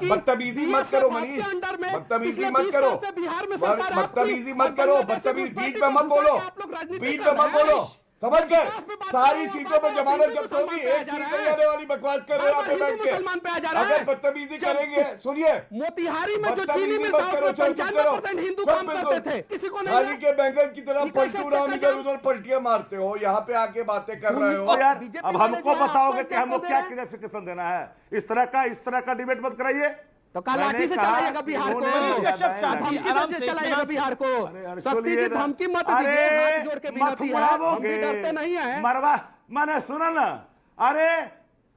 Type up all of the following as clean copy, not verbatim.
बदतमीजी मत करो मनीष, बदतमीजी मत करो, बदतमीजी मत करो, बदतमीजी बीच में मत बोलो, बीच में मत बोलो, समझ गए? सारी सीटों पर जमानत जब्त होगी, एक सीट नहीं आने वाली। बकवास कर रहे हो आप बैठ के। अगर बदतमीजी करेंगे, सुनिए, मोतिहारी में जो चीनी मिल था उसमें 95% हिंदू काम करते थे, किसी को नहीं। खाली के बैंगन की तरह पलटू राम इधर उधर पलटियां मारते हो, यहाँ पे आके बातें कर रहे हो यार। अब हमको बताओगे कि हमको क्या क्लैरिफिकेशन देना है? इस तरह का डिबेट मत कराइए। तो कल लाठी से चलाइएगा बिहार को, धमकी से चलाइएगा बिहार को, सख्ती की धमकी मत दीजिए, हाथ जोड़ के विनती है, हम भी डरते नहीं है। मरवा मैंने सुना ना, अरे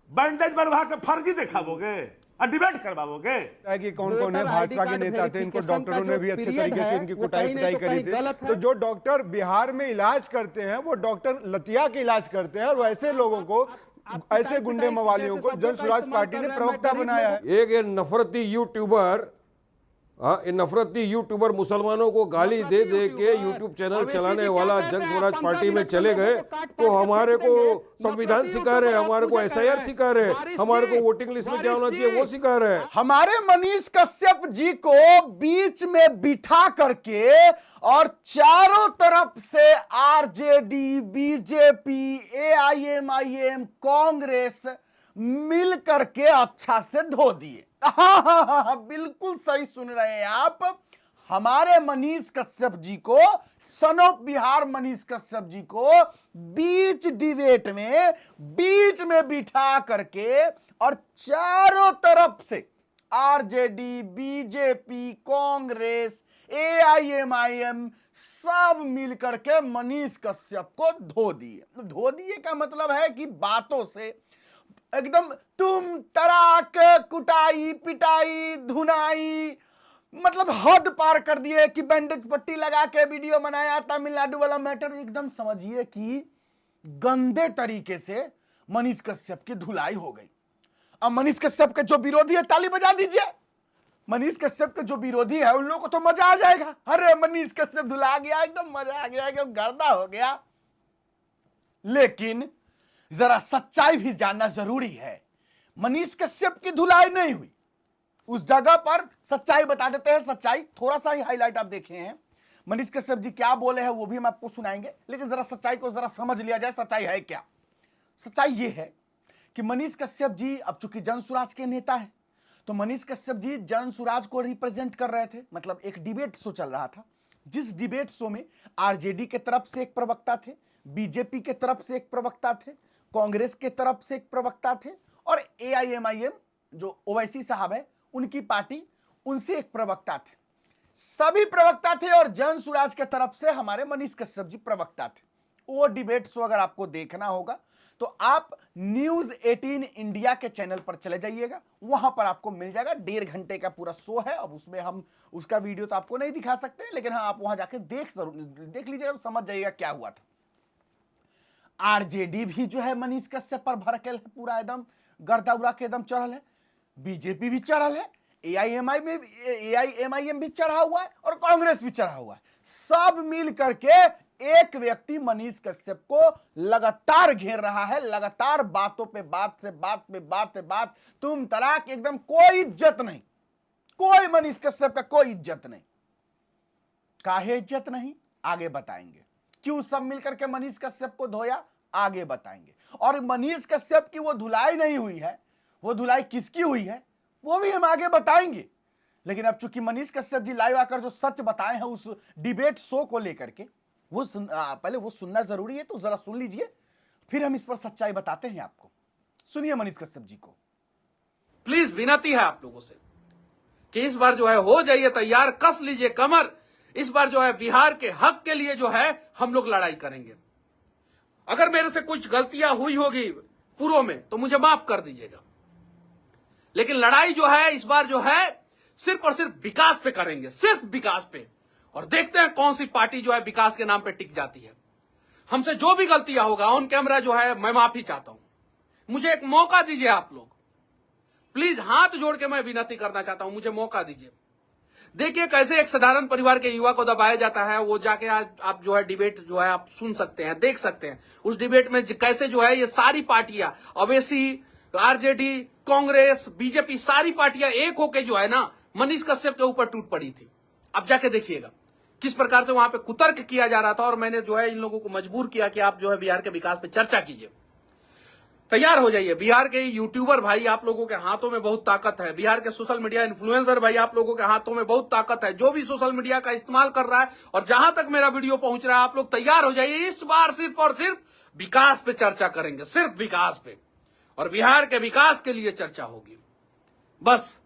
बैंडेज बनवा के फर्जी दिखाओगे और डिबेट करवाओगे कि कौन कौन है भाजपा के नेता थे, इनको डॉक्टरों ने भी अच्छे तरीके से इनकी कुटाई पिटाई करी थी। तो जो डॉक्टर बिहार में इलाज करते हैं वो डॉक्टर लतिया के इलाज करते हैं, और ऐसे लोगों को, ऐसे गुंडे मवालियों को जन स्वराज पार्टी ने प्रवक्ता बनाया है। एक ये नफरती यूट्यूबर, ये नफरती यूट्यूबर मुसलमानों को गाली दे दे के यूट्यूब चैनल चलाने वाला जन स्वराज पार्टी में चले गए, तो हमारे को संविधान सिखा रहे, हमारे को SIR सिखा रहे, हमारे को वोटिंग लिस्ट में क्या होना चाहिए वो सिखा रहे हैं। हमारे मनीष कश्यप जी को बीच में बिठा करके और चारों तरफ से RJD, BJP, AIMIM, कांग्रेस मिल करके अच्छा से धो दिए। हाँ, बिल्कुल सही सुन रहे हैं आप। हमारे मनीष कश्यप जी को, सन ऑफ बिहार मनीष कश्यप जी को बीच डिबेट में बीच में बिठा करके और चारों तरफ से RJD, BJP, कांग्रेस, AIMIM सब मिल करके मनीष कश्यप को धो दिए। धो दिए का मतलब है कि बातों से एकदम तुम तराक, कुटाई पिटाई धुनाई, मतलब हद पार कर दिए कि बैंडेज पट्टी लगा के वीडियो बनाया, तमिलनाडु वाला मैटर। एकदम समझिए कि गंदे तरीके से मनीष कश्यप की धुलाई हो गई। अब मनीष कश्यप के जो विरोधी है ताली बजा दीजिए। मनीष कश्यप के जो विरोधी है उन लोगों को तो मजा आ जाएगा, अरे मनीष कश्यप धुला गया, एकदम मजा आ गया, एकदम गर्दा हो गया। लेकिन जरा सच्चाई भी जानना जरूरी है। मनीष कश्यप की धुलाई नहीं हुई, उस जगह पर सच्चाई बता देते हैं। सच्चाई थोड़ा सा ही हाईलाइट आप देखे हैं, मनीष कश्यप जी क्या बोले हैं वो भी हम आपको सुनाएंगे, लेकिन जरा सच्चाई को जरा समझ लिया जाए। सच्चाई है क्या? सच्चाई ये है कि मनीष कश्यप जी अब चूंकि जन स्वराज के नेता है, तो मनीष कश्यप जी जन स्वराज को रिप्रेजेंट कर रहे थे। मतलब एक डिबेट शो चल रहा था, जिस डिबेट शो में RJD के तरफ से एक प्रवक्ता थे, BJP के तरफ से एक प्रवक्ता थे, कांग्रेस के तरफ से एक प्रवक्ता थे, और AIMIM जो ओवैसी साहब है उनकी पार्टी, उनसे एक प्रवक्ता थे। सभी प्रवक्ता थे और जन स्वराज के तरफ से हमारे मनीष कश्यप जी प्रवक्ता थे। वो डिबेट शो अगर आपको देखना होगा तो आप News 18 इंडिया के चैनल पर चले जाइएगा, वहां पर आपको मिल जाएगा। 1.5 घंटे का पूरा शो है। अब उसमें हम उसका वीडियो तो आपको नहीं दिखा सकते, लेकिन हाँ आप वहां जाके देख लीजिएगा तो समझ जाइएगा क्या हुआ था। RJD भी जो है मनीष कश्यप पर भड़केल है, पूरा एकदम गर्दा उड़ा के एकदम चढ़ल है। BJP भी चढ़ल है, AIMIM भी चढ़ा हुआ है, और कांग्रेस भी चढ़ा हुआ है। सब मिल करके एक व्यक्ति मनीष कश्यप को लगातार घेर रहा है, लगातार बातों पे बात से बात पे बात पे बात, तुम तलाक, एकदम कोई इज्जत नहीं, कोई मनीष कश्यप का कोई इज्जत नहीं। काहे इज्जत नहीं आगे बताएंगे, क्यों सब मिलकर के मनीष कश्यप को धोया आगे बताएंगे। और मनीष कश्यप की वो धुलाई नहीं हुई है, वो धुलाई किसकी हुई है वो भी हम आगे बताएंगे। लेकिन अब चूंकि मनीष कश्यप जी लाइव आकर जो सच बताए हैं उस डिबेट शो को लेकर के, वो पहले वो सुनना जरूरी है, तो जरा सुन लीजिए, फिर हम इस पर सच्चाई बताते हैं आपको। सुनिए मनीष कश्यप जी को। प्लीज विनती है आप लोगों से कि इस बार जो है हो जाइए तैयार, कस लीजिए कमर। इस बार जो है बिहार के हक के लिए जो है हम लोग लड़ाई करेंगे। अगर मेरे से कुछ गलतियां हुई होगी पूर्व में तो मुझे माफ कर दीजिएगा, लेकिन लड़ाई जो है इस बार जो है सिर्फ और सिर्फ विकास पे करेंगे, सिर्फ विकास पे। और देखते हैं कौन सी पार्टी जो है विकास के नाम पे टिक जाती है। हमसे जो भी गलतियां होगा ऑन कैमरा जो है मैं माफी चाहता हूं। मुझे एक मौका दीजिए आप लोग, प्लीज हाथ जोड़ के मैं विनती करना चाहता हूं, मुझे मौका दीजिए। देखिए कैसे एक साधारण परिवार के युवा को दबाया जाता है। वो जाके आज आप जो है डिबेट जो है आप सुन सकते हैं, देख सकते हैं। उस डिबेट में कैसे जो है ये सारी पार्टियां, ओवैसी, आरजेडी, कांग्रेस, बीजेपी सारी पार्टियां एक होके जो है ना मनीष कश्यप के ऊपर टूट पड़ी थी। अब जाके देखिएगा किस प्रकार से वहां पे कुतर्क किया जा रहा था, और मैंने जो है इन लोगों को मजबूर किया कि आप जो है बिहार के विकास पे चर्चा कीजिए। तैयार हो जाइए। बिहार के यूट्यूबर भाई, आप लोगों के हाथों में बहुत ताकत है। बिहार के सोशल मीडिया इन्फ्लुएंसर भाई, आप लोगों के हाथों में बहुत ताकत है। जो भी सोशल मीडिया का इस्तेमाल कर रहा है और जहां तक मेरा वीडियो पहुंच रहा है, आप लोग तैयार हो जाइए। इस बार सिर्फ और सिर्फ विकास पे चर्चा करेंगे, सिर्फ विकास पे, और बिहार के विकास के लिए चर्चा होगी बस।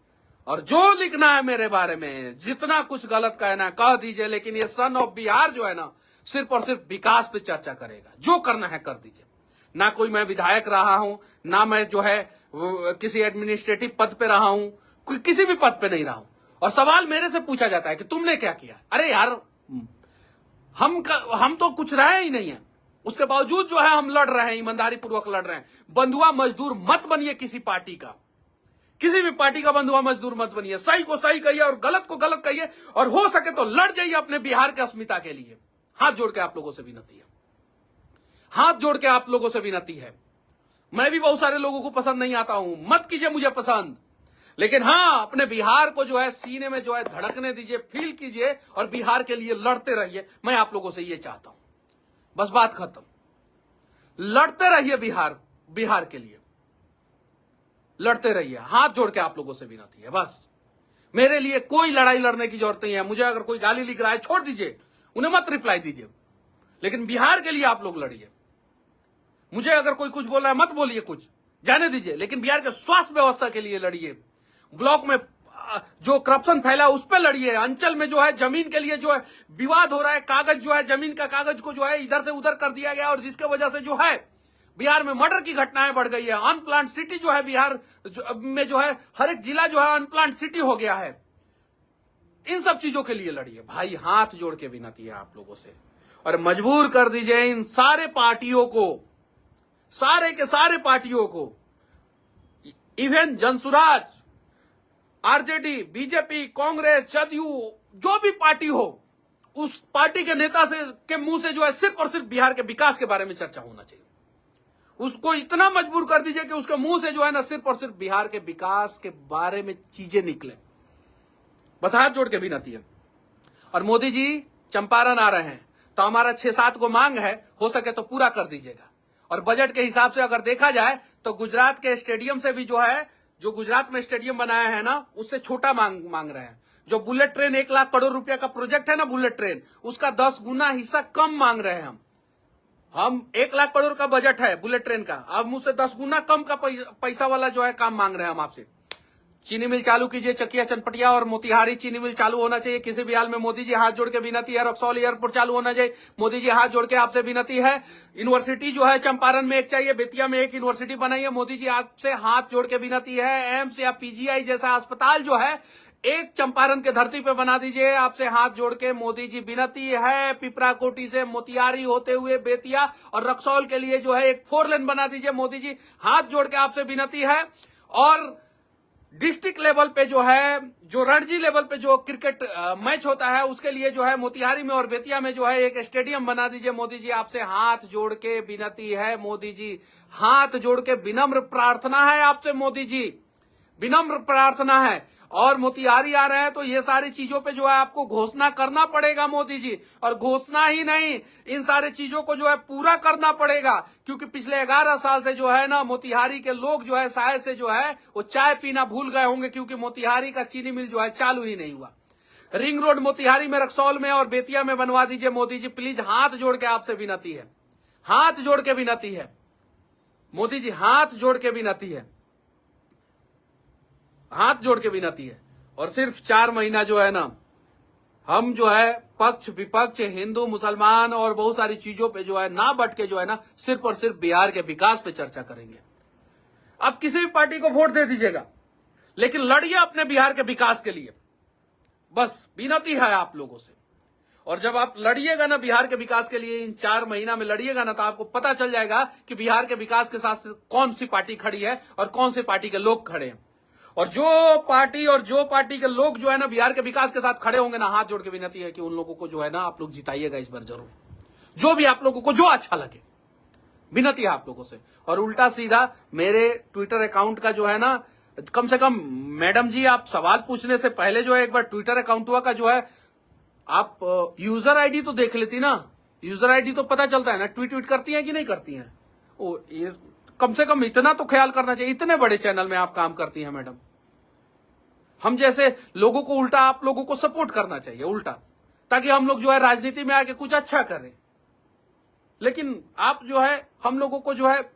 और जो लिखना है मेरे बारे में, जितना कुछ गलत कहना है कह दीजिए, लेकिन ये सन ऑफ बिहार जो है ना सिर्फ और सिर्फ विकास पे चर्चा करेगा। जो करना है कर दीजिए। ना कोई मैं विधायक रहा हूं, ना मैं जो है किसी एडमिनिस्ट्रेटिव पद पे रहा हूं, कोई किसी भी पद पे नहीं रहा हूं। और सवाल मेरे से पूछा जाता है कि तुमने क्या किया। अरे यार, हम तो कुछ रहे ही नहीं है, उसके बावजूद जो है हम लड़ रहे हैं, ईमानदारी पूर्वक लड़ रहे हैं। बंधुआ मजदूर मत बनिए किसी पार्टी का, किसी भी पार्टी का बंधुआ मजदूर मत बनिए। सही को सही कहिए और गलत को गलत कहिए, और हो सके तो लड़ जाइए अपने बिहार की अस्मिता के लिए। हाथ जोड़ के आप लोगों से विनती है, हाथ जोड़ के आप लोगों से विनती है। मैं भी बहुत सारे लोगों को पसंद नहीं आता हूं, मत कीजिए मुझे पसंद, लेकिन हाँ, अपने बिहार को जो है सीने में जो है धड़कने दीजिए, फील कीजिए और बिहार के लिए लड़ते रहिए। मैं आप लोगों से ये चाहता हूं, बस बात खत्म। लड़ते रहिए बिहार के लिए, लड़ते रहिए। हाथ जोड़ के आप लोगों से विनती है बस। मेरे लिए कोई लड़ाई लड़ने की जरूरत नहीं है। मुझे अगर कोई गाली लिख रहा है छोड़ दीजिए, उन्हें मत रिप्लाई दीजिए, लेकिन बिहार के लिए आप लोग लड़िए। मुझे अगर कोई कुछ बोल रहा है मत बोलिए, कुछ जाने दीजिए, लेकिन बिहार के स्वास्थ्य व्यवस्था के लिए लड़िए। ब्लॉक में जो करप्शन फैला उस पर लड़िए। अंचल में जो है जमीन के लिए जो है विवाद हो रहा है, कागज जो है जमीन का कागज को जो है इधर से उधर कर दिया गया, और जिसके वजह से जो है बिहार में मर्डर की घटनाएं बढ़ गई है। अनप्लान्ड सिटी जो है बिहार में जो है, हर एक जिला जो है अनप्लान्ड सिटी हो गया है। इन सब चीजों के लिए लड़िए भाई। हाथ जोड़ के विनती है आप लोगों से, और मजबूर कर दीजिए इन सारे पार्टियों को, सारे के सारे पार्टियों को, even Jan Suraaj, RJD, BJP, Congress, JDU, जो भी पार्टी हो, उस पार्टी के नेता से के मुंह से जो है सिर्फ और सिर्फ बिहार के विकास के बारे में चर्चा होना चाहिए। उसको इतना मजबूर कर दीजिए कि उसके मुंह से जो है ना सिर्फ और सिर्फ बिहार के विकास के बारे में चीजें निकले। बस हाथ जोड़ के विनती है। और मोदी जी चंपारण आ रहे हैं, तो हमारा 6-7 को मांग है, हो सके तो पूरा कर दीजिएगा। और बजट के हिसाब से अगर देखा जाए तो गुजरात के स्टेडियम से भी जो है, जो गुजरात में स्टेडियम बनाया है ना, उससे छोटा मांग रहे हैं। जो बुलेट ट्रेन 1 लाख करोड़ रुपया का प्रोजेक्ट है ना बुलेट ट्रेन, उसका 10 गुना हिस्सा कम मांग रहे हैं हम 1 लाख करोड़ का बजट है बुलेट ट्रेन का, अब मुझसे 10 गुना कम का पैसा वाला जो है काम मांग रहे हैं हम आपसे। चीनी मिल चालू कीजिए, चकिया, चनपटिया और मोतिहारी चीनी मिल चालू होना चाहिए किसी भी हाल में। मोदी जी हाथ जोड़ के विनती है। रक्सौल एयरपोर्ट चालू होना चाहिए। मोदी जी हाथ जोड़ के आपसे विनती है। यूनिवर्सिटी जो है चंपारण में एक चाहिए, बेतिया में एक यूनिवर्सिटी बनाइए। मोदी जी आपसे हाथ जोड़ के विनती है। एम्स या पीजीआई जैसा अस्पताल जो है एक चंपारण के धरती पे बना दीजिए। आपसे हाथ जोड़ के मोदी जी विनती है। पिपरा कोटी से मोतिहारी होते हुए बेतिया और रक्सौल के लिए जो है एक 4 लेन बना दीजिए। मोदी जी हाथ जोड़ के आपसे विनती है। और डिस्ट्रिक्ट लेवल पे जो है, जो रणजी लेवल पे जो क्रिकेट मैच होता है, उसके लिए जो है मोतिहारी में और बेतिया में जो है एक स्टेडियम बना दीजिए। मोदी जी आपसे हाथ जोड़ के विनती है। मोदी जी हाथ जोड़ के विनम्र प्रार्थना है आपसे। मोदी जी विनम्र प्रार्थना है। और मोतिहारी आ रहे हैं तो ये सारी चीजों पे जो है आपको घोषणा करना पड़ेगा मोदी जी। और घोषणा ही नहीं, इन सारी चीजों को जो है पूरा करना पड़ेगा, क्योंकि पिछले 11 साल से जो है ना मोतिहारी के लोग जो है शायद से जो है वो चाय पीना भूल गए होंगे, क्योंकि मोतिहारी का चीनी मिल जो है चालू ही नहीं हुआ। रिंग रोड मोतिहारी में, रक्सौल में और बेतिया में बनवा दीजिए। मोदी जी प्लीज हाथ जोड़ के आपसे विनती है। हाथ जोड़ के विनती है मोदी जी, हाथ जोड़ के विनती है, हाथ जोड़ के विनती है। और सिर्फ 4 महीना जो है ना, हम जो है पक्ष विपक्ष, हिंदू मुसलमान और बहुत सारी चीजों पे जो है ना बट के जो है ना सिर्फ और सिर्फ बिहार के विकास पे चर्चा करेंगे। आप किसी भी पार्टी को वोट दे दीजिएगा, लेकिन लड़िए अपने बिहार के विकास के लिए। बस विनती है आप लोगों से। और जब आप लड़िएगा ना बिहार के विकास के लिए, इन 4 महीना में लड़िएगा ना, तो आपको पता चल जाएगा कि बिहार के विकास के साथ कौन सी पार्टी खड़ी है और कौन सी पार्टी के लोग खड़े हैं। और जो पार्टी के लोग जो है ना बिहार के विकास के साथ खड़े होंगे ना, हाथ जोड़ के विनती है कि उन लोगों को जो है ना आप लोग जिताइएगा इस बार जरूर। जो भी आप लोगों को जो अच्छा लगे, विनती है आप लोगों से। और उल्टा सीधा मेरे ट्विटर अकाउंट का जो है ना, कम से कम मैडम जी आप सवाल पूछने से पहले जो है एक बार ट्विटर अकाउंट का जो है आप यूजर आईडी तो देख लेती ना। यूजर आईडी तो पता चलता है ना ट्वीट करती हैं कि नहीं करती हैं। ये कम से कम इतना तो ख्याल करना चाहिए। इतने बड़े चैनल में आप काम करती हैं मैडम, हम जैसे लोगों को उल्टा आप लोगों को सपोर्ट करना चाहिए उल्टा, ताकि हम लोग जो है राजनीति में आके कुछ अच्छा करें। लेकिन आप जो है हम लोगों को जो है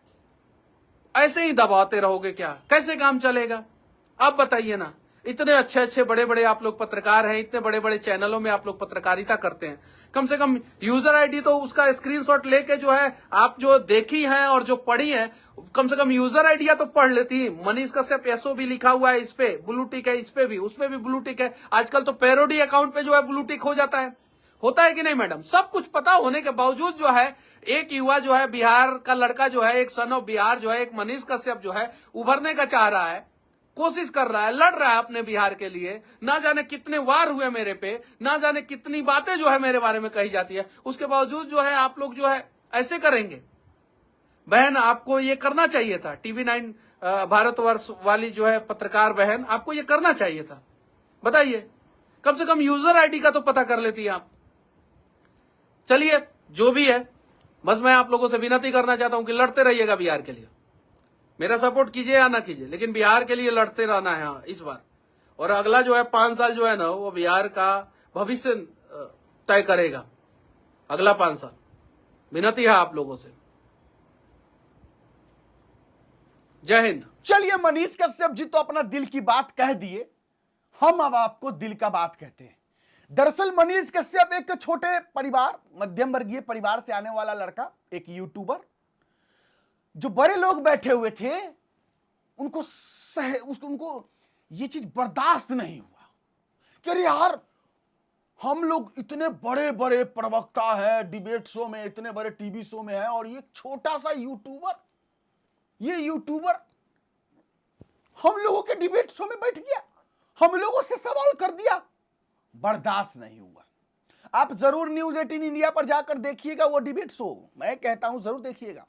ऐसे ही दबाते रहोगे, क्या कैसे काम चलेगा आप बताइए ना। इतने अच्छे अच्छे बड़े बड़े आप लोग पत्रकार हैं, इतने बड़े बड़े चैनलों में आप लोग पत्रकारिता करते हैं, कम से कम यूजर आईडी तो उसका स्क्रीनशॉट लेके जो है आप जो देखी हैं और जो पढ़ी हैं, कम से कम यूजर आईडी तो पढ़ लेती। मनीष कश्यप एसओ भी लिखा हुआ है, इस पे ब्लू टिक है, इस पे भी, उसपे भी ब्लू टिक है। आजकल तो पैरोडी अकाउंट पे जो है ब्लू टिक हो जाता है, होता है कि नहीं मैडम। सब कुछ पता होने के बावजूद जो है एक युवा जो है बिहार का लड़का जो है, एक सन ऑफ बिहार जो है, एक मनीष कश्यप जो है उभरने का चाह रहा है, कोशिश कर रहा है, लड़ रहा है अपने बिहार के लिए। ना जाने कितने वार हुए मेरे पे, ना जाने कितनी बातें जो है मेरे बारे में कही जाती है, उसके बावजूद जो है आप लोग जो है ऐसे करेंगे। बहन आपको ये करना चाहिए था, TV9 भारतवर्ष वाली जो है पत्रकार बहन, आपको ये करना चाहिए था। बताइए, कम से कम यूजर आईडी का तो पता कर लेती आप। चलिए जो भी है, बस मैं आप लोगों से विनती करना चाहता हूं कि लड़ते रहिएगा बिहार के लिए। मेरा सपोर्ट कीजिए या ना कीजिए, लेकिन बिहार के लिए लड़ते रहना है हाँ, इस बार। और अगला जो है 5 साल जो है ना, वो बिहार का भविष्य तय करेगा। अगला 5 साल विनती है आप लोगों से। जय हिंद। चलिए, मनीष कश्यप जी तो अपना दिल की बात कह दिए, हम अब आपको दिल का बात कहते हैं। दरअसल मनीष कश्यप एक छोटे परिवार, मध्यम वर्गीय परिवार से आने वाला लड़का, एक यूट्यूबर, जो बड़े लोग बैठे हुए थे उनको ये चीज बर्दाश्त नहीं हुआ कि अरे यार, हम लोग इतने बड़े बड़े प्रवक्ता है, डिबेट शो में, इतने बड़े टीवी शो में है, और ये छोटा सा यूट्यूबर, ये यूट्यूबर हम लोगों के डिबेट शो में बैठ गया, हम लोगों से सवाल कर दिया। बर्दाश्त नहीं हुआ। आप जरूर न्यूज 18 इंडिया पर जाकर देखिएगा वो डिबेट शो, मैं कहता हूं जरूर देखिएगा।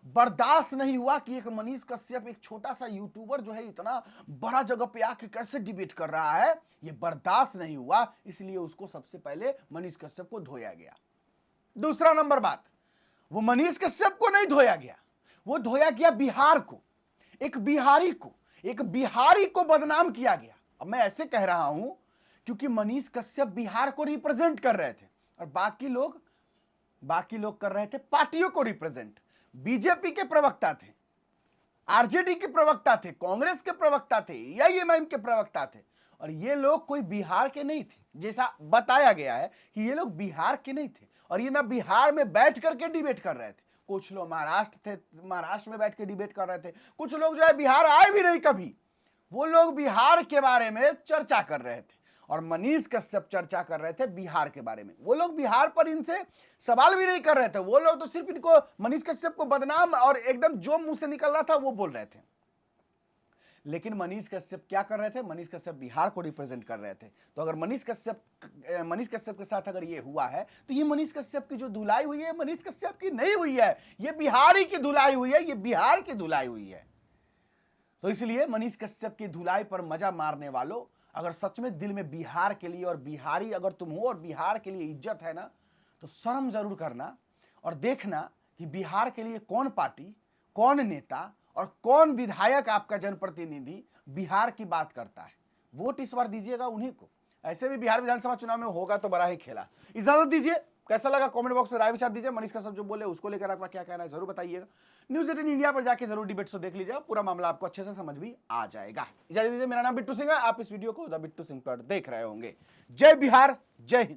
बर्दाश्त नहीं हुआ कि एक मनीष कश्यप, एक छोटा सा यूट्यूबर जो है, इतना बड़ा जगह पे आके कैसे डिबेट कर रहा है, ये बर्दाश्त नहीं हुआ। इसलिए उसको सबसे पहले मनीष कश्यप को धोया गया। दूसरा नंबर बात, वो मनीष कश्यप को नहीं धोया गया, वो धोया गया बिहार को, एक बिहारी को बदनाम किया गया। अब मैं ऐसे कह रहा हूं क्योंकि मनीष कश्यप बिहार को रिप्रेजेंट कर रहे थे और बाकी लोग कर रहे थे पार्टियों को रिप्रेजेंट। बीजेपी के प्रवक्ता थे, आरजेडी के प्रवक्ता थे, कांग्रेस के प्रवक्ता थे, AIMIM के प्रवक्ता थे, और ये लोग कोई बिहार के नहीं थे। जैसा बताया गया है कि ये लोग बिहार के नहीं थे, और ये ना बिहार में बैठ करके डिबेट कर रहे थे। कुछ लोग महाराष्ट्र में बैठ के डिबेट कर रहे थे, कुछ लोग जो है बिहार आए भी नहीं कभी, वो लोग बिहार के बारे में चर्चा कर रहे थे, और मनीष कश्यप चर्चा कर रहे थे बिहार के बारे में। वो लोग बिहार पर इनसे सवाल भी नहीं कर रहे थे, वो लोग तो सिर्फ इनको, मनीष कश्यप को बदनाम और एकदम जो मुंह से निकल रहा था वो बोल रहे थे। लेकिन मनीष कश्यप क्या कर रहे थे? मनीष कश्यप बिहार को रिप्रेजेंट कर रहे थे। तो अगर मनीष कश्यप के साथ अगर ये हुआ है, तो ये मनीष कश्यप की जो धुलाई हुई है, मनीष कश्यप की नहीं हुई है, ये बिहारी की धुलाई हुई है, ये बिहार की धुलाई हुई है। तो इसलिए मनीष कश्यप की धुलाई पर मजा मारने वालों, अगर सच में दिल में बिहार के लिए और बिहारी अगर तुम हो और बिहार के लिए इज्जत है ना, तो शर्म जरूर करना और देखना कि बिहार के लिए कौन पार्टी, कौन नेता और कौन विधायक आपका जनप्रतिनिधि बिहार की बात करता है। वोट इस बार दीजिएगा उन्हीं को। ऐसे भी बिहार विधानसभा चुनाव में होगा तो बड़ा ही खेला। इजाजत दीजिए, कैसा लगा कमेंट बॉक्स में राय विचार दीजिए। मनीष कश्यप जो बोले उसको लेकर आपका क्या कहना है जरूर बताइएगा। न्यूज 18 इंडिया पर जाके जरूर डिबेट शो देख लीजिएगा, पूरा मामला आपको अच्छे से समझ भी आ जाएगा। इजाजत दीजिए, मेरा नाम बिट्टू सिंह है, आप इस वीडियो को द बिट्टू सिंह पर देख रहे होंगे। जय बिहार, जय हिंद।